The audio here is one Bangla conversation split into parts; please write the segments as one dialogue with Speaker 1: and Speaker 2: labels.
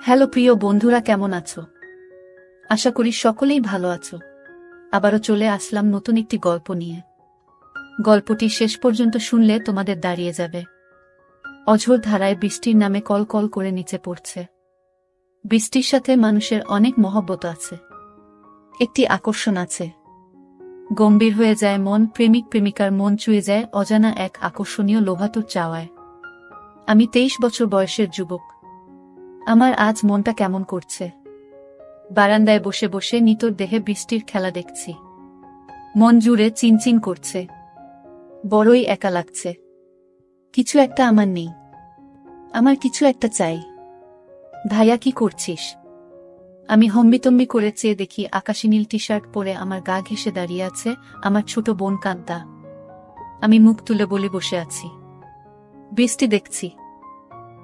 Speaker 1: হ্যালো প্রিয় বন্ধুরা, কেমন আছো? আশা করি সকলেই ভালো আছো। আবারও চলে আসলাম নতুন একটি গল্প নিয়ে। গল্পটি শেষ পর্যন্ত শুনলে তোমাদের দাঁড়িয়ে যাবে। অঝোর ধারায় বৃষ্টির নামে কল কল করে নিচে পড়ছে। বৃষ্টির সাথে মানুষের অনেক মহব্বত আছে, একটি আকর্ষণ আছে। গম্ভীর হয়ে যায় মন, প্রেমিক প্রেমিকার মন চুয়ে যায় অজানা এক আকর্ষণীয় লোভাতুর চাওয়ায়। আমি 23 বছর বয়সের যুবক। আমার আজ মনটা কেমন করছে। বারান্দায় বসে বসে নিতর দেহে বৃষ্টির খেলা দেখছি। মন জুড়ে চিনচিন করছে। বড়ই একা লাগছে। কিছু একটা আমার নেই। আমার কিছু একটা চাই। ভাইয়া, কি করছিস? আমি হম্বিতম্বি করে চেয়ে দেখি আকাশি নীল টি শার্ট পরে আমার গা ঘেঁষে দাঁড়িয়ে আছে আমার ছোট বোন কান্তা। আমি মুখ তুলে বলি, বসে আছি, বৃষ্টি দেখছি।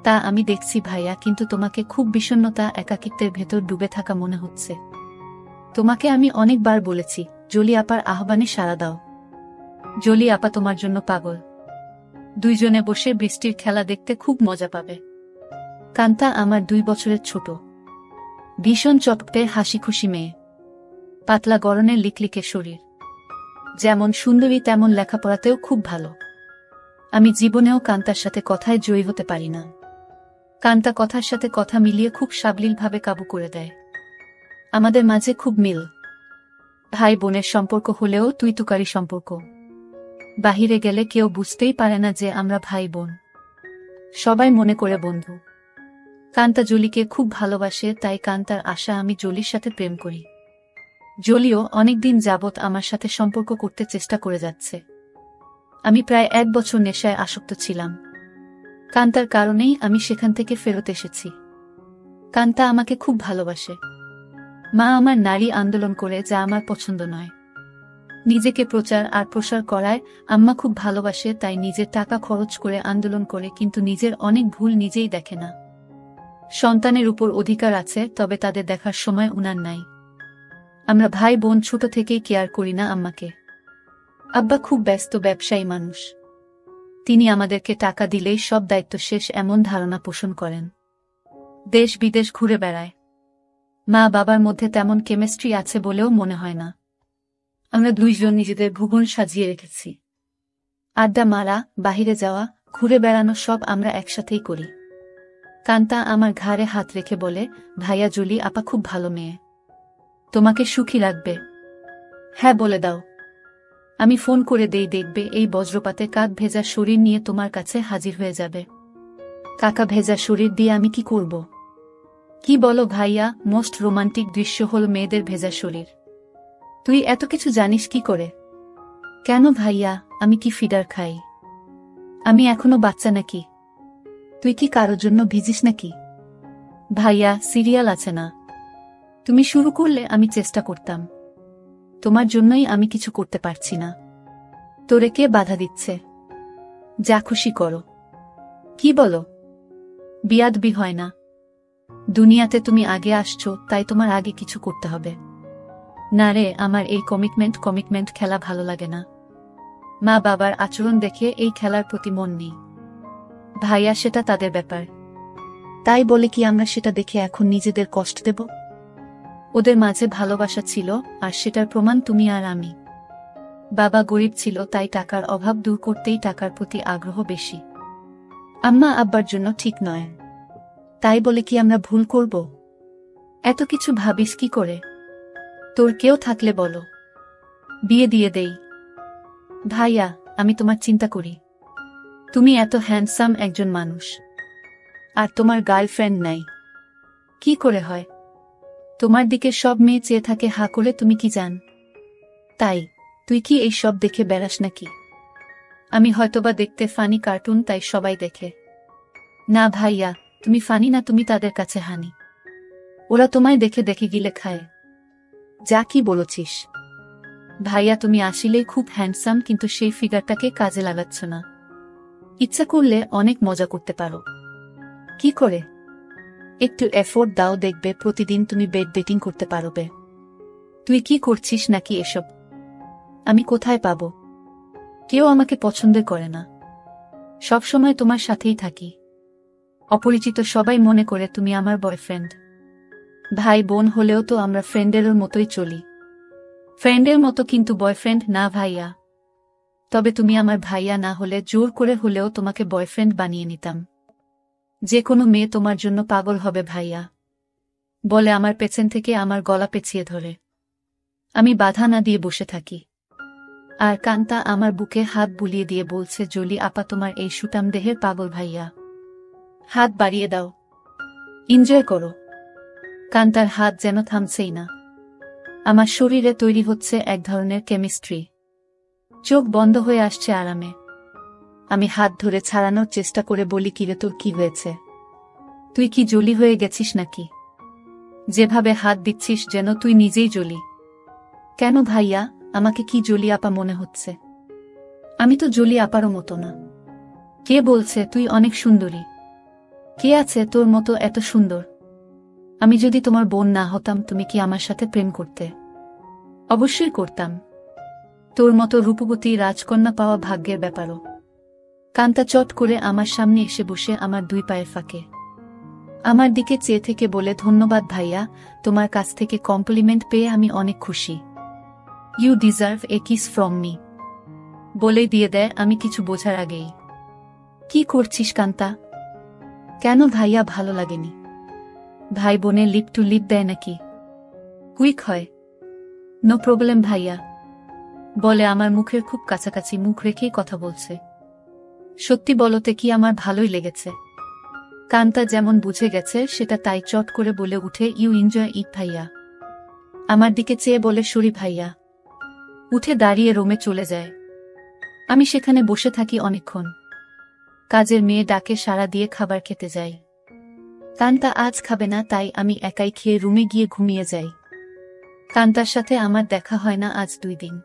Speaker 1: তা আমি দেখছি ভাইয়া, কিন্তু তোমাকে খুব বিষণ্ণতা, একাকিত্বের ভেতর ডুবে থাকা মনে হচ্ছে। তোমাকে আমি অনেকবার বলেছি জলি আপার আহ্বানে সাড়া দাও। জলি আপা তোমার জন্য পাগল। দুইজনে বসে বৃষ্টির খেলা দেখতে খুব মজা পাবে। কান্তা আমার 2 বছরের ছোট, ভীষণ চটপটে হাসি খুশি মেয়ে। পাতলা গড়নের লিকলিকে শরীর। যেমন সুন্দরী তেমন লেখাপড়াতেও খুব ভালো। আমি জীবনেও কান্তার সাথে কথায় জয়ী হতে পারি না। কান্তা কথার সাথে কথা মিলিয়ে খুব সাবলীলভাবে কাবু করে দেয়। আমাদের মাঝে খুব মিল। ভাই বোনের সম্পর্ক হলেও তুই তুকারি সম্পর্ক। বাহিরে গেলে কেউ বুঝতেই পারে না যে আমরা ভাই বোন। সবাই মনে করে বন্ধু। কান্তা জলিকে খুব ভালোবাসে, তাই কান্তার আশা আমি জলির সাথে প্রেম করি। জলিও অনেকদিন যাবৎ আমার সাথে সম্পর্ক করতে চেষ্টা করে যাচ্ছে। আমি প্রায় 1 বছর নেশায় আসক্ত ছিলাম। কান্তার কারণেই আমি সেখান থেকে ফেরত এসেছি। কান্তা আমাকে খুব ভালোবাসে। মা আমার নারী আন্দোলন করে, যা আমার পছন্দ নয়। নিজেকে প্রচার আর প্রসার করায় আম্মা খুব ভালোবাসে, তাই নিজের টাকা খরচ করে আন্দোলন করে, কিন্তু নিজের অনেক ভুল নিজেই দেখে না। সন্তানের উপর অধিকার আছে, তবে তাদের দেখার সময় উনার নাই। আমরা ভাই বোন ছোট থেকেই কেয়ার করি না আম্মাকে। আব্বা খুব ব্যস্ত ব্যবসায়ী মানুষ। তিনি আমাদেরকে টাকা দিলেই সব দায়িত্ব শেষ, এমন ধারণা পোষণ করেন। দেশ বিদেশ ঘুরে বেড়ায়। মা বাবার মধ্যে তেমন কেমিস্ট্রি আছে বলেও মনে হয় না। আমরা দুইজন নিজেদের ভুবন সাজিয়ে রেখেছি। আড্ডা মারা, বাহিরে যাওয়া, ঘুরে বেড়ানো সব আমরা একসাথেই করি। কান্তা আমার ঘাড়ে হাত রেখে বলে, ভাইয়া, জলি আপা খুব ভালো মেয়ে। তোমাকে সুখী রাখবে। হ্যাঁ বলে দাও। আমি ফোন করে দেই, দেখবে এই বজ্রপাতে কাক ভেজা শরীর নিয়ে তোমার কাছে হাজির হয়ে যাবে। কাকা ভেজা শরীর দিয়ে আমি কি করব? কি বলো ভাইয়া? মোস্ট রোমান্টিক দৃশ্য হল মেয়েদের ভেজা শরীর। তুই এত কিছু জানিস কি করে? কেন ভাইয়া, আমি কি ফিডার খাই? আমি এখনো বাচ্চা নাকি? তুই কি কারোর জন্য ভিজিস নাকি? ভাইয়া, সিরিয়াল আছে না? তুমি শুরু করলে আমি চেষ্টা করতাম। তোমার জন্যই আমি কিছু করতে পারছি না। তোরে কে বাধা দিচ্ছে? যা খুশি করো। কি বলো? বিয়াদবি হয় না। দুনিয়াতে তুমি আগে আসছো, তাই তোমার আগে কিছু করতে হবে। না রে, আমার এই কমিটমেন্ট খেলা ভালো লাগে না। মা বাবার আচরণ দেখে এই খেলার প্রতি মন নেই। ভাইয়া, সেটা তাদের ব্যাপার। তাই বলে কি আমরা সেটা দেখে এখন নিজেদের কষ্ট দেব? ওদের মাঝে ভালোবাসা ছিল, আর সেটার প্রমাণ তুমি আর আমি। বাবা গরিব ছিল, তাই টাকার অভাব দূর করতেই টাকার প্রতি আগ্রহ বেশি। আম্মা আব্বার জন্য ঠিক নয়, তাই বলে কি আমরা ভুল করব? এত কিছু ভাবিস কি করে? তোর কেউ থাকলে বলো, বিয়ে দিয়ে দেই। ভাইয়া, আমি তোমার চিন্তা করি। তুমি এত হ্যান্ডসাম একজন মানুষ, আর তোমার গার্লফ্রেন্ড নাই। কি করে হয়? তোমার দিকে সব মেয়ে চেয়ে থাকে হা করে, তুমি কি জান? তাই তুই কি এই সব দেখে বেড়াস নাকি? আমি হয়তোবা দেখতে ফানি কার্টুন, তাই সবাই দেখে। না ভাইয়া, তুমি ফানি না, তুমি তাদের কাছে হানি। ওরা তোমায় দেখে দেখে গিলে খায়। যা কি বলছিস? ভাইয়া, তুমি আসলেই খুব হ্যান্ডসাম, কিন্তু সেই ফিগারটাকে কাজে লাগাচ্ছ না। ইচ্ছা করলে অনেক মজা করতে পারো। কি করে? একটু এফোর্ট দাও, দেখবে প্রতিদিন তুমি বেড ডেটিং করতে পারবে। তুই কি করছিস নাকি এসব? আমি কোথায় পাবো? কেউ আমাকে পছন্দ করে না। সব সময় তোমার সাথেই থাকি। অপরিচিত সবাই মনে করে তুমি আমার বয়ফ্রেন্ড। ভাই বোন হলেও তো আমরা ফ্রেন্ডের মতোই চলি। ফ্রেন্ডের মতো, কিন্তু বয়ফ্রেন্ড না ভাইয়া। তবে তুমি আমার ভাইয়া না হলে জোর করে হলেও তোমাকে বয়ফ্রেন্ড বানিয়ে নিতাম। যে কোনো মেয়ে তোমার জন্য পাগল হবে ভাইয়া, বলে আমার পেছন থেকে আমার গলা পেঁচিয়ে ধরে। আমি বাধা না দিয়ে বসে থাকি, আর কান্তা আমার বুকে হাত বুলিয়ে দিয়ে বলছে, জলি আপা তোমার এই সুটাম দেহের পাগল ভাইয়া, হাত বাড়িয়ে দাও, এনজয় করো। কান্তার হাত যেন থামছেই না। আমার শরীরে তৈরি হচ্ছে এক ধরনের কেমিস্ট্রি। চোখ বন্ধ হয়ে আসছে আরামে। আমি হাত ধরে ছাড়ানোর চেষ্টা করে বলি, কিরে তোর কি হয়েছে? তুই কি জলি হয়ে গেছিস নাকি? যেভাবে হাত দিচ্ছিস যেন তুই নিজেই জলি। কেন ভাইয়া, আমাকে কি জলি আপা মনে হচ্ছে? আমি তো জলি আপারও মতো না। কে বলছে? তুই অনেক সুন্দরী। কে আছে তোর মতো এত সুন্দর? আমি যদি তোমার বোন না হতাম, তুমি কি আমার সাথে প্রেম করতে? অবশ্যই করতাম। তোর মতো রূপবতী রাজকন্যা পাওয়া ভাগ্যের ব্যাপারও। কান্তা চট করে আমার সামনে এসে বসে আমার দুই পায়ের ফাঁকে আমার দিকে চেয়ে থেকে বলে, ধন্যবাদ ভাইয়া, তোমার কাছ থেকে কমপ্লিমেন্ট পেয়ে আমি অনেক খুশি। You deserve a kiss from me, বলেই দিয়ে দেয় আমি কিছু বোঝার আগেই। কি করছিস কান্তা? কেন ভাইয়া, ভালো লাগেনি? ভাই বোনে লিপ টু লিপ দেয় নাকি? কুইক হয়। নো প্রবলেম ভাইয়া, বলে আমার মুখের খুব কাছাকাছি মুখ রেখেই কথা বলছে। সত্যি বলতে কি আমার ভালোই লেগেছে। কান্তা যেমন বুঝে গেছে সেটা তাই চট করে বলে উঠে, ইউ এনজয় ইট ভাইয়া। আমার দিকে চেয়ে বলে, সরি ভাইয়া। উঠে দাঁড়িয়ে রুমে চলে যায়। আমি সেখানে বসে থাকি অনেকক্ষণ। কাজের মেয়ে ডাকে সাড়া দিয়ে খাবার খেতে যাই। কান্তা আজ খাবে না, তাই আমি একাই খেয়ে রুমে গিয়ে ঘুমিয়ে যাই। কান্তার সাথে আমার দেখা হয় না আজ 2 দিন।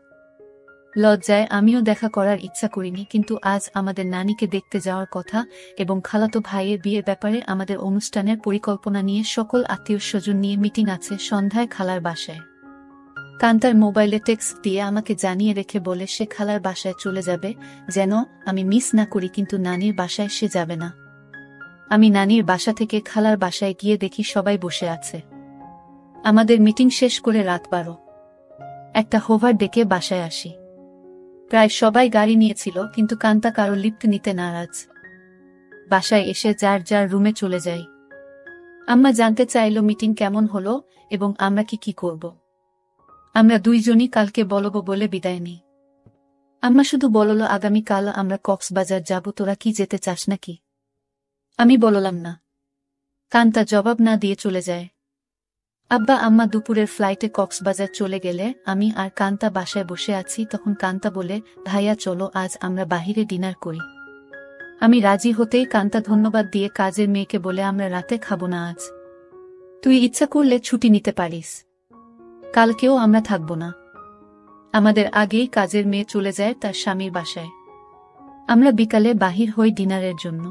Speaker 1: লজ্জায় আমিও দেখা করার ইচ্ছা করিনি, কিন্তু আজ আমাদের নানিকে দেখতে যাওয়ার কথা এবং খালাতো ভাইয়ের বিয়ের ব্যাপারে আমাদের অনুষ্ঠানের পরিকল্পনা নিয়ে সকল আত্মীয়স্বজন নিয়ে মিটিং আছে সন্ধ্যায় খালার বাসায়। কান্তার মোবাইলে টেক্সট দিয়ে আমাকে জানিয়ে রেখে বলে সে খালার বাসায় চলে যাবে, যেন আমি মিস না করি, কিন্তু নানির বাসায় সে যাবে না। আমি নানির বাসা থেকে খালার বাসায় গিয়ে দেখি সবাই বসে আছে। আমাদের মিটিং শেষ করে রাত 12। একটা হোভার ডেকে বাসায় আসি। প্রায় সবাই গাড়ি নিয়েছিল, কিন্তু কান্তা কারো লিফট নিতে নারাজ। বাসায় এসে যার যার রুমে চলে যাই। আম্মা জানতে চাইল মিটিং কেমন হলো এবং আমরা কি করব। আমরা দুইজনই কালকে বলবো বলে বিদায় নিই। আম্মা শুধু বলল, আগামীকাল আমরা কক্সবাজার যাব, তোরা কি যেতে চাস নাকি? আমি বললাম না। কান্তা জবাব না দিয়ে চলে যায়। আব্বা আম্মা দুপুরের ফ্লাইটে কক্সবাজার চলে গেলে আমি আর কান্তা বাসায় বসে আছি। তখন কান্তা বলে, ভাইয়া চলো আজ আমরা বাহিরে ডিনার করি। আমি রাজি হতেই কান্তা ধন্যবাদ দিয়ে কাজের মেয়েকে বলে, আমরা রাতে খাবো না আজ, তুই ইচ্ছা করলে ছুটি নিতে পারিস, কালকেও আমরা থাকবো না। আমাদের আগেই কাজের মেয়ে চলে যায় তার স্বামীর বাসায়। আমরা বিকালে বাহির হই ডিনারের জন্য।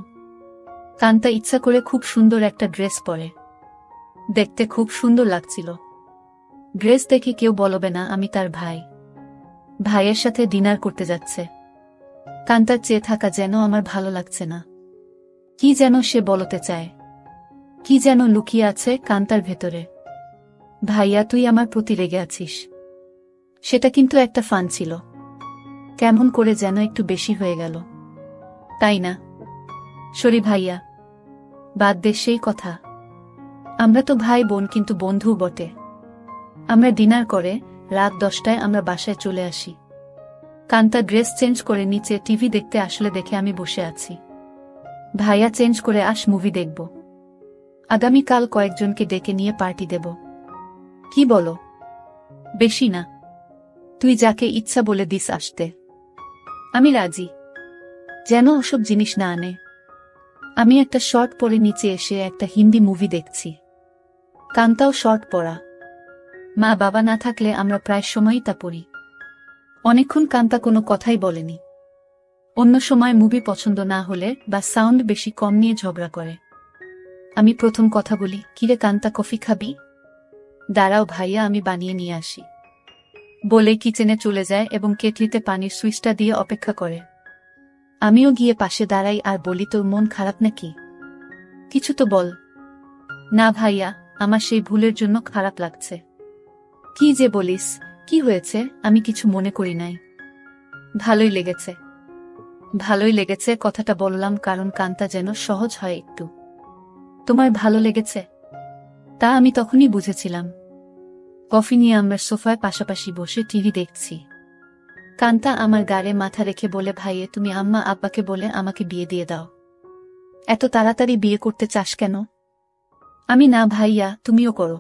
Speaker 1: কান্তা ইচ্ছা করে খুব সুন্দর একটা ড্রেস পরে। দেখতে খুব সুন্দর লাগছিল। ড্রেস দেখে কেউ বলবে না আমি তার ভাই। ভাইয়ের সাথে ডিনার করতে যাচ্ছে। কান্তার চেয়ে থাকা যেন আমার ভালো লাগছে না। কি যেন সে বলতে চায়, কি যেন লুকিয়ে আছে কান্তার ভেতরে। ভাইয়া তুই আমার প্রতি রেগে আছিস? সেটা কিন্তু একটা ফান ছিল, কেমন করে যেন একটু বেশি হয়ে গেল, তাই না? সরি ভাইয়া, বাদ দে সেই কথা। আমরা তো ভাই বোন, কিন্তু বন্ধু বটে। আমরা ডিনার করে রাত 10টায় আমরা বাসায় চলে আসি। কান্তা ড্রেস চেঞ্জ করে নিচে টিভি দেখতে আসলে দেখে আমি বসে আছি। ভাইয়া চেঞ্জ করে আস, মুভি দেখব। আগামীকাল কয়েকজনকে ডেকে নিয়ে পার্টি দেব। কি বলো? বেশি না, তুই যাকে ইচ্ছা বলে দিস আসতে। আমি রাজি, যেন ওসব জিনিস না আনে। আমি একটা শর্ট পরে নিচে এসে একটা হিন্দি মুভি দেখছি। কান্তাও শর্ট পরা। মা বাবা না থাকলে আমরা প্রায় সময়ই তা পড়ি। অনেকক্ষণ কান্তা কোনো কথাই বলেনি। অন্য সময় মুভি পছন্দ না হলে বা সাউন্ড বেশি কম নিয়ে ঝগড়া করে। আমি প্রথম কথা বলি, কিরে কান্তা কফি খাবি? দাঁড়াও ভাইয়া, আমি বানিয়ে নিয়ে আসি, বলে কিচেনে চলে যায় এবং কেটলিতে পানির সুইচটা দিয়ে অপেক্ষা করে। আমিও গিয়ে পাশে দাঁড়াই আর বলি, তোর মন খারাপ নাকি? কিছু তো বল। না ভাইয়া, আমার সেই ভুলের জন্য খারাপ লাগছে। কি যে বলিস, কি হয়েছে? আমি কিছু মনে করি নাই। ভালোই লেগেছে। ভালোই লেগেছে কথাটা বললাম কারণ কানটা যেন সহজ হয় একটু। তোমার ভালো লেগেছে? তা আমি তখনই বুঝেছিলাম। কফি নিয়ে আমরা সোফায় পাশাপাশি বসে টিভি দেখছি। কান্তা আমার গাড়ে মাথা রেখে বলে, ভাইয়ে তুমি আম্মা আব্বাকে বলে আমাকে বিয়ে দিয়ে দাও। এত তাড়াতাড়ি বিয়ে করতে চাস কেন? আমি, না ভাইয়া, তুমিও করো।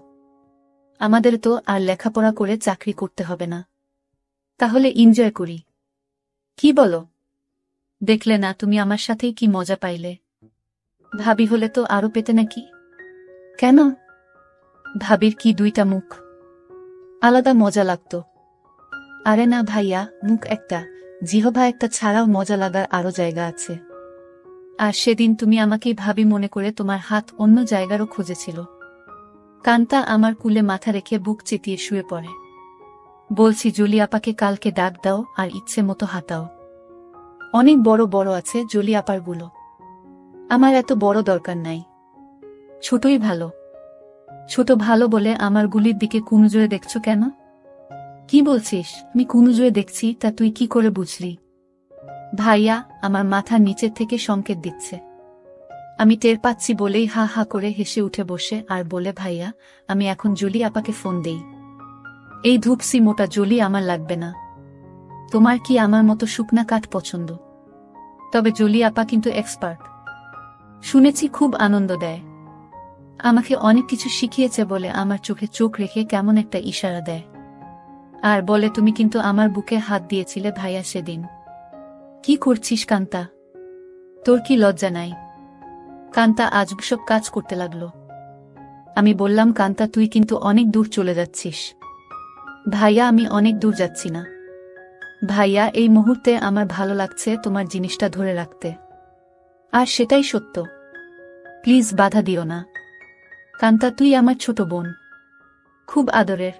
Speaker 1: আমাদের তো আর লেখাপড়া করে চাকরি করতে হবে না। তাহলে এনজয় করি। কি বলো? দেখলে না তুমি আমার সাথেই কি মজা পাইলে। ভাবি হলে তো আরো পেতে নাকি? কেন? ভাবির কি দুইটা মুখ, আলাদা মজা লাগতো। আরে না ভাইয়া, মুখ একটা, জিহবা একটা ছাড়াও মজা লাগার আরো জায়গা আছে। আর সেদিন তুমি আমাকেই ভাবি মনে করে তোমার হাত অন্য জায়গারও খুঁজেছিল। কান্তা আমার কুলে মাথা রেখে বুক চেতিয়ে শুয়ে পড়ে। বলছি, জলি আপাকে কালকে ডাক দাও আর ইচ্ছে মতো হাতাও। অনেক বড় বড় আছে জলি আপার গুলো। আমার এত বড় দরকার নাই, ছোটই ভালো। ছোট ভালো বলে আমার গুলির দিকে কুনজরে দেখছো কেন? কি বলছিস? আমি কুনজরে দেখছি তা তুই কি করে বুঝলি? ভাইয়া আমার মাথার নিচের থেকে সংকেত দিচ্ছে। আমি টের পাচ্ছি বলেই হা হা করে হেসে উঠে বসে আর বলে, ভাইয়া আমি এখন জলি আপাকে ফোন দেই। এই ধূপসি মোটা জলি আমার লাগবে না। তোমার কি আমার মতো শুকনা কাঠ পছন্দ? তবে জলি আপা কিন্তু এক্সপার্ট। শুনেছি খুব আনন্দ দেয়। আমাকে অনেক কিছু শিখিয়েছে বলে আমার চোখে চোখ রেখে কেমন একটা ইশারা দেয়। আর বলে, তুমি কিন্তু আমার বুকে হাত দিয়েছিলে ভাইয়া সেদিন। কি করছিস কান্তা? তোর কি লজ্জা নাই? কান্তা আজব সব কাজ করতে লাগলো। আমি বললাম, কান্তা তুই কিন্তু অনেক দূর চলে যাচ্ছিস। ভাইয়া আমি অনেক দূর যাচ্ছি না। ভাইয়া এই মুহূর্তে আমার ভালো লাগছে তোমার জিনিসটা ধরে রাখতে। আর সেটাই সত্য। প্লিজ বাধা দিও না। কান্তা তুই আমার ছোট বোন, খুব আদরের।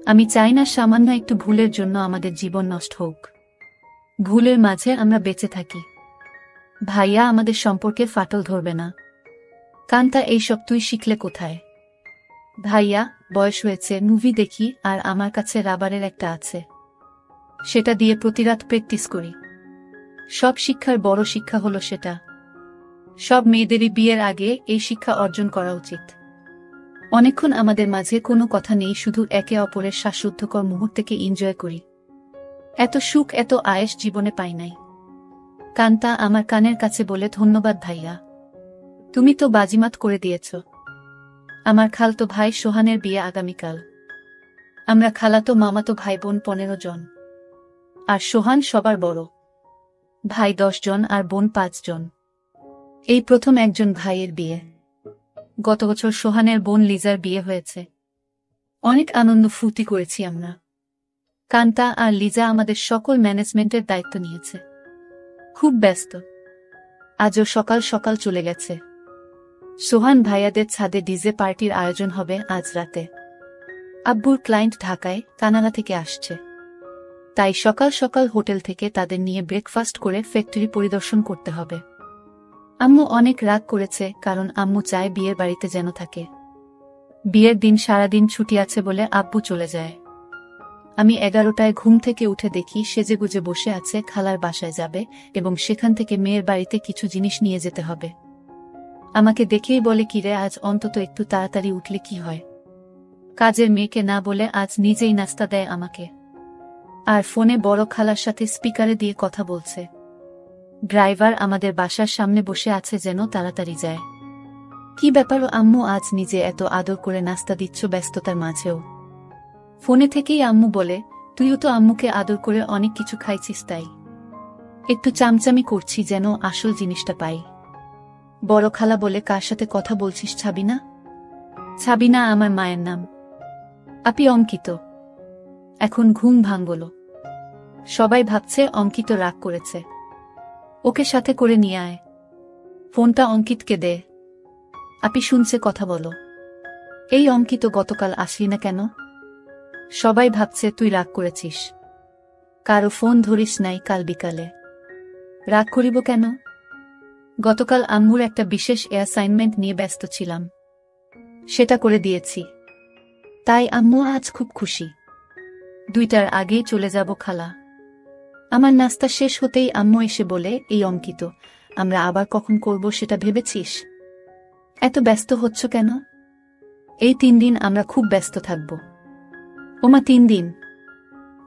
Speaker 1: আমি চাই না সামান্য একটু ভুলের জন্য আমাদের জীবন নষ্ট হোক। ভুলের মাঝে আমরা বেঁচে থাকি। ভাইয়া আমাদের সম্পর্কে ফাটল ধরবে না। কান্তা এইসব তুই শিখলে কোথায়? ভাইয়া বয়স হয়েছে, মুভি দেখি আর আমার কাছে রাবারের একটা আছে, সেটা দিয়ে প্রতিরাত প্র্যাকটিস করি। সব শিক্ষার বড় শিক্ষা হলো সেটা। সব মেয়েদেরই বিয়ের আগে এই শিক্ষা অর্জন করা উচিত। অনেকক্ষণ আমাদের মাঝে কোনো কথা নেই, শুধু একে অপরের শ্বাসরুদ্ধকর মুহূর্তকে এনজয় করি। এত সুখ এত আয়েশ জীবনে পাই নাই। কান্তা আমার কানের কাছে বলে, ধন্যবাদ ভাইয়া, তুমি তো বাজিমাত করে দিয়েছ। আমার খালতো ভাই সোহানের বিয়ে আগামীকাল। আমরা খালাতো মামাতো ভাই বোন 15 জন। আর সোহান সবার বড়। ভাই 10 জন আর বোন 5 জন। এই প্রথম একজন ভাইয়ের বিয়ে। গত বছর সোহানের বোন লিজার বিয়ে হয়েছে। অনেক আনন্দ ফুর্তি করেছি আমরা। কান্তা আর লিজা আমাদের সকল ম্যানেজমেন্টের দায়িত্ব নিয়েছে। খুব ব্যস্ত। আজও সকাল সকাল চলে গেছে। সোহান ভাইয়াদের ছাদে ডিজে পার্টির আয়োজন হবে আজ রাতে। আব্বুর ক্লায়েন্ট ঢাকায় কানাডা থেকে আসছে, তাই সকাল সকাল হোটেল থেকে তাদের নিয়ে ব্রেকফাস্ট করে ফ্যাক্টরি পরিদর্শন করতে হবে। আম্মু অনেক রাগ করেছে কারণ আম্মু চায় বিয়ের বাড়িতে যেন থাকে। বিয়ের দিন সারাদিন ছুটি আছে বলে আব্বু চলে যায়। আমি 11টায় ঘুম থেকে উঠে দেখি সেজেগুজে বসে আছে, খালার বাসায় যাবে এবং সেখান থেকে মেয়ের বাড়িতে কিছু জিনিস নিয়ে যেতে হবে। আমাকে দেখেই বলে, কিরে আজ অন্তত একটু তাড়াতাড়ি উঠলে কি হয়? কাজের মেয়েকে না বলে আজ নিজেই নাস্তা দেয় আমাকে। আর ফোনে বড় খালার সাথে স্পিকারে দিয়ে কথা বলছে। ড্রাইভার আমাদের বাসার সামনে বসে আছে যেন তাড়াতাড়ি যায়। কি ব্যাপার আম্মু, আজ নিজে এত আদর করে নাস্তা দিচ্ছ ব্যস্ততার মাঝেও? ফোনে থেকেই আম্মু বলে, তুইও তো আম্মুকে আদর করে অনেক কিছু খাইছিস, তাই একটু চামচামি করছি যেন আসল জিনিসটা পাই। বড় খালা বলে, কার সাথে কথা বলছিস? ছাবিনা? ছাবিনা আমার মায়ের নাম। আপি অঙ্কিত। এখন ঘুম ভাঙল। সবাই ভাবছে অঙ্কিত রাগ করেছে। ওকে সাথে করে নিয়ে আয়। ফোনটা অঙ্কিতকে দে। আপি শুনছে, কথা বলো। এই অঙ্কিত, গতকাল আসলি না কেন? সবাই ভাবছে তুই রাগ করেছিস। কারো ফোন ধরিস নাই কাল বিকালে। রাগ করিব কেন? গতকাল আম্মুর একটা বিশেষ অ্যাসাইনমেন্ট নিয়ে ব্যস্ত ছিলাম, সেটা করে দিয়েছি। তাই আম্মু আজ খুব খুশি। 2টার আগেই চলে যাব খালা। আমার নাস্তা শেষ হতেই আম্মু এসে বলে, এই অঙ্কিত, আমরা আবার কখন করব সেটা ভেবেছিস? এত ব্যস্ত হচ্ছ কেন? এই 3 দিন আমরা খুব ব্যস্ত থাকব। ওমা 3 দিন?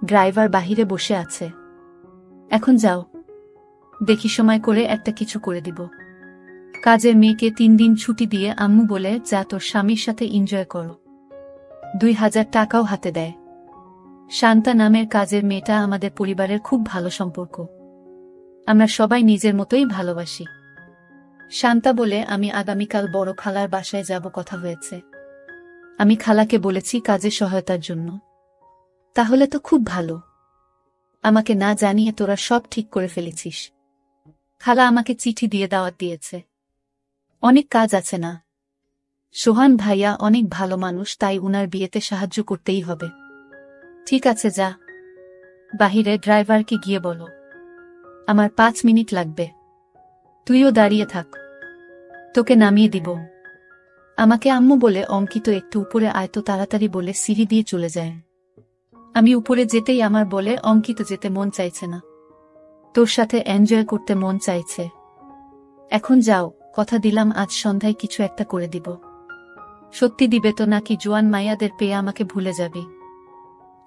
Speaker 1: ড্রাইভার বাহিরে বসে আছে। এখন যাও, দেখি সময় করে একটা কিছু করে দিব। কাজের মেয়েকে 3 দিন ছুটি দিয়ে আম্মু বলে, যা তোর স্বামীর সাথে এনজয় করো। 2000 টাকাও হাতে দেয়। শান্তা নামের কাজের মেয়েটা আমাদের পরিবারের খুব ভালো সম্পর্ক। আমরা সবাই নিজের মতোই ভালোবাসি। শান্তা বলে, আমি আগামীকাল বড় খালার বাসায় যাব, কথা হয়েছে। আমি খালাকে বলেছি কাজে সহায়তার জন্য। তাহলে তো খুব ভালো। আমাকে না জানিয়ে তোরা সব ঠিক করে ফেলেছিস। খালা আমাকে চিঠি দিয়ে দাওয়াত দিয়েছে। অনেক কাজ আছে না? সোহান ভাইয়া অনেক ভালো মানুষ, তাই উনার বিয়েতে সাহায্য করতেই হবে। ঠিক আছে, যা। বাহিরে ড্রাইভারকে গিয়ে বলো আমার 5 মিনিট লাগবে। তুইও দাঁড়িয়ে থাক, তোকে নামিয়ে দিব। আমাকে আম্মু বলে, অঙ্কিত একটু উপরে আয় তো তাড়াতাড়ি বলে সিঁড়ি দিয়ে চলে যায়। আমি উপরে যেতেই আমার বলে, অঙ্কিত যেতে মন চাইছে না, তোর সাথে এনজয় করতে মন চাইছে। এখন যাও, কথা দিলাম আজ সন্ধ্যায় কিছু একটা করে দিব। সত্যি দিবে তো, নাকি জোয়ান মাইয়াদের পেয়ে আমাকে ভুলে যাবি?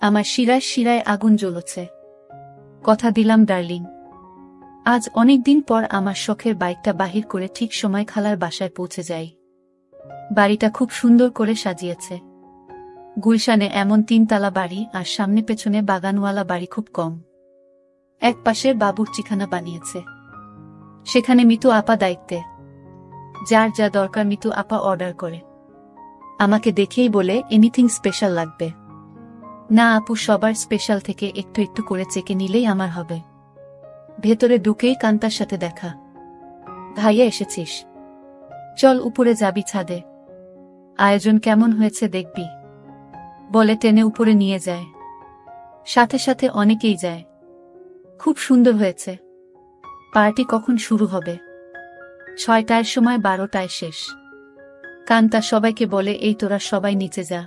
Speaker 1: আমার শিরায় শিরায় আগুন জ্বলছে। কথা দিলাম ডার্লিং। আজ অনেক দিন পর আমার শখের বাইকটা বাহির করে ঠিক সময় খালার বাসায় পৌঁছে যাই। বাড়িটা খুব সুন্দর করে সাজিয়েছে। গুলশানে এমন 3 তালা বাড়ি আর সামনে পেছনে বাগানওয়ালা বাড়ি খুব কম। এক পাশের বাবুর্চিখানা বানিয়েছে, সেখানে মিতু আপা দায়িত্বে। যার যা দরকার মিতু আপা অর্ডার করে। আমাকে দেখেই বলে, এনিথিং স্পেশাল লাগবে? না আপু, সবার স্পেশাল থেকে একটু একটু করে চেকে নিলেই আমার হবে। ভেতরে ঢুকেই কান্তার সাথে দেখা। ভাইয়া এসেছিস? চল উপরে যাবি ছাদে, আয়োজন কেমন হয়েছে দেখবি। বলে টেনে উপরে নিয়ে যায়। সাথে সাথে অনেকেই যায়। খুব সুন্দর হয়েছে। পার্টি কখন শুরু হবে? 6টার সময়, 12টায় শেষ। কান্তা সবাইকে বলে, এই তোরা সবাই নিচে যা,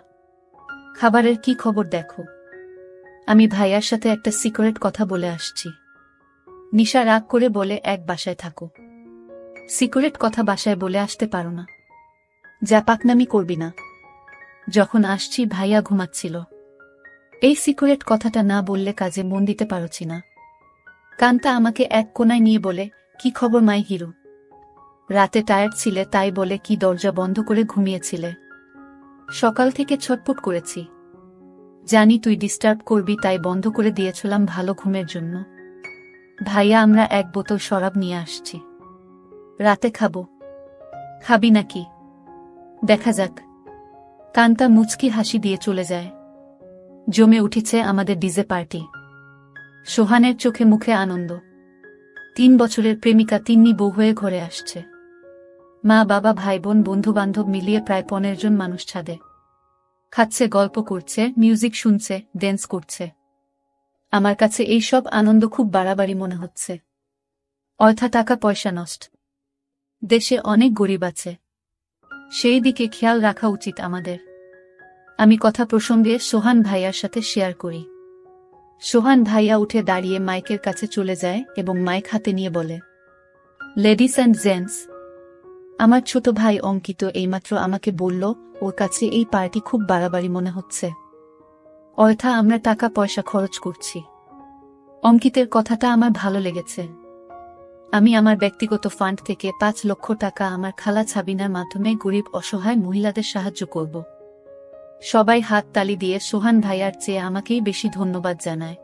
Speaker 1: খাবারের কি খবর দেখো। আমি ভাইয়ার সাথে একটা সিক্রেট কথা বলে আসছি। নিশা রাগ করে বলে, এক বাসায় থাকো, সিক্রেট কথা বাসায় বলে আসতে পারো না? যা পাকনামি করবি না। যখন আসছি ভাইয়া ঘুমাচ্ছিল। এই সিক্রেট কথাটা না বললে কাজে মন দিতে পারছি না। কান্তা আমাকে এক কোনায় নিয়ে বলে, কি খবর মাই হিরো? রাতে টায়ার্ড ছিলে তাই বলে কি দরজা বন্ধ করে ঘুমিয়েছিলে? সকাল থেকে ছটপট করেছি, জানি তুই ডিস্টার্ব করবি তাই বন্ধ করে দিয়েছিলাম ভালো ঘুমের জন্য। ভাইয়া আমরা 1 বোতল শরাব নিয়ে আসছি, রাতে খাবো। খাবি নাকি? দেখা যাক। কান্তা মুচকি হাসি দিয়ে চলে যায়। জমে উঠেছে আমাদের ডিজে পার্টি। সোহানের চোখে মুখে আনন্দ। 3 বছরের প্রেমিকা তিন্নি বউ হয়ে ঘরে আসছে। মা বাবা ভাই বোন বন্ধু বান্ধব মিলিয়ে প্রায় 15 জন মানুষ ছাদে খাচ্ছে, গল্প করছে, মিউজিক শুনছে, ড্যান্স করছে। আমার কাছে এই সব আনন্দ খুব বাড়াবাড়ি মনে হচ্ছে। অর্থা টাকা পয়সা নষ্ট। দেশে অনেক গরিব আছে, সেই দিকে খেয়াল রাখা উচিত আমাদের। আমি কথা প্রসঙ্গে সোহান ভাইয়ার সাথে শেয়ার করি। সোহান ভাইয়া উঠে দাঁড়িয়ে মাইকের কাছে চলে যায় এবং মাইক হাতে নিয়ে বলে, লেডিস অ্যান্ড জেন্টস, আমার ছোট ভাই অঙ্কিত এইমাত্র আমাকে বলল ওর কাছে এই পার্টি খুব বাড়াবাড়ি মনে হচ্ছে। অর্থা আমরা টাকা পয়সা খরচ করছি। অঙ্কিতের কথাটা আমার ভালো লেগেছে। আমি আমার ব্যক্তিগত ফান্ড থেকে 5 লক্ষ টাকা আমার খালা ছাবিনার মাধ্যমে গরিব অসহায় মহিলাদের সাহায্য করব। সবাই হাত তালি দিয়ে সোহান ভাইয়ার চেয়ে আমাকেই বেশি ধন্যবাদ জানায়।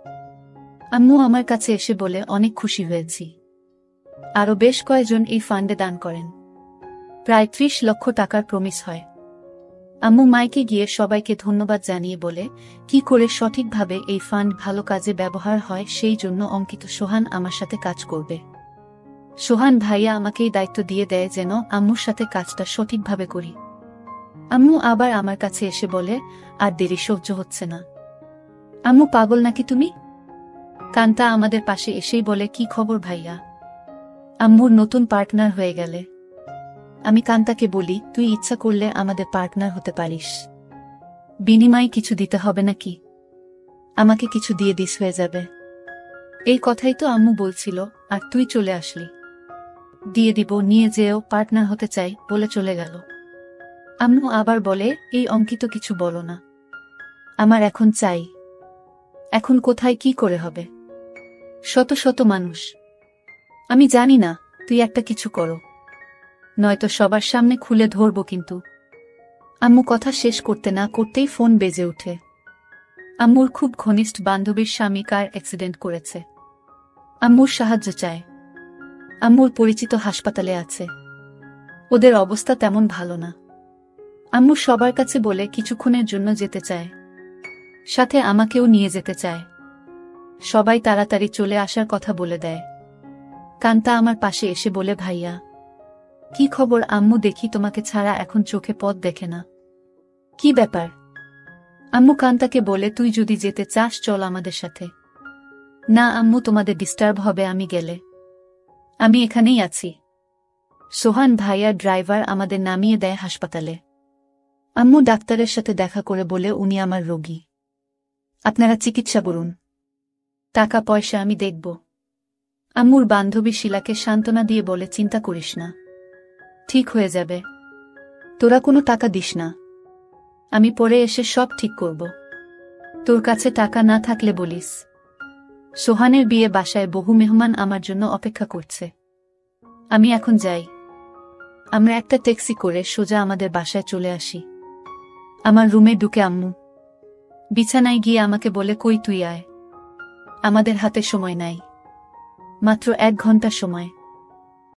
Speaker 1: আম্মু আমার কাছে এসে বলে, অনেক খুশি হয়েছি। আরও বেশ কয়েকজন এই ফান্ডে দান করেন। প্রায় 30 লক্ষ টাকার প্রমিস হয়। আম্মু মাইকে গিয়ে সবাইকে ধন্যবাদ জানিয়ে বলে, কি করে সঠিকভাবে এই ফান্ড ভালো কাজে ব্যবহার হয় সেই জন্য অঙ্কিত সোহান আমার সাথে কাজ করবে। সোহান ভাইয়া আমাকেই দায়িত্ব দিয়ে দেয় যেন আম্মুর সাথে কাজটা সঠিকভাবে করি। আম্মু আবার আমার কাছে এসে বলে, আর দেরি সহ্য হচ্ছে না। আম্মু পাগল নাকি তুমি? কান্তা আমাদের পাশে এসেই বলে, কি খবর ভাইয়া? আম্মুর নতুন পার্টনার হয়ে গেলে। আমি কান্তাকে বলি, তুই ইচ্ছা করলে আমাদের পার্টনার হতে পারিস। বিনিময়ে কিছু দিতে হবে নাকি? আমাকে কিছু দিয়ে দিস হয়ে যাবে। এই কথাই তো আম্মু বলছিল, আর তুই চলে আসলি। দিয়ে দিব, নিয়ে যেও, পার্টনার হতে চাই বলে চলে গেল। আম্মু আবার বলে, এই অঙ্কিত কিছু বলো না, আমার এখন চাই। এখন কোথায় কি করে হবে? শত শত মানুষ। আমি জানি না, তুই একটা কিছু করো, নয়তো সবার সামনে খুলে ধরব কিন্তু। আম্মু কথা শেষ করতে না করতেই ফোন বেজে ওঠে। আম্মুর খুব ঘনিষ্ঠ বান্ধবীর স্বামী কার অ্যাক্সিডেন্ট করেছে। আম্মুর সাহায্য চায়। আম্মুর পরিচিত হাসপাতালে আছে। ওদের অবস্থা তেমন ভালো না। আম্মু সবার কাছে বলে কিছুক্ষণের জন্য যেতে চায়, সাথে আমাকেও নিয়ে যেতে চায়। সবাই তাড়াতাড়ি চলে আসার কথা বলে দেয়। কান্তা আমার পাশে এসে বলে, ভাইয়া কি খবর? আম্মু, দেখি তোমাকে ছাড়া এখন চোখে পথ দেখে না। কি ব্যাপার? আম্মু কান্তাকে বলে, তুই যদি যেতে চাস চল আমাদের সাথে। না আম্মু, তোমাদের ডিস্টার্ব হবে আমি গেলে। আমি এখানেই আছি। সোহান ভাইয়া ড্রাইভার আমাদের নামিয়ে দেয় হাসপাতালে। আম্মু ডাক্তারের সাথে দেখা করে বলে, উনি আমার রোগী, আপনারা চিকিৎসা করুন, টাকা পয়সা আমি দেখব। আম্মুর বান্ধবী শিলাকে সান্ত্বনা দিয়ে বলে, চিন্তা করিস না, ঠিক হয়ে যাবে, তোরা কোনো টাকা দিস না, আমি পরে এসে সব ঠিক করব। তোর কাছে টাকা না থাকলে বলিস। সোহানের বিয়ে বাসায় বহু মেহমান আমার জন্য অপেক্ষা করছে। আমি এখন যাই। আমরা একটা ট্যাক্সি করে সোজা আমাদের বাসায় চলে আসি। আমার রুমে ঢুকে আম্মু বিছানায় গিয়ে আমাকে বলে, কই তুই আয়, আমাদের হাতে সময় নাই, মাত্র 1 ঘন্টা সময়।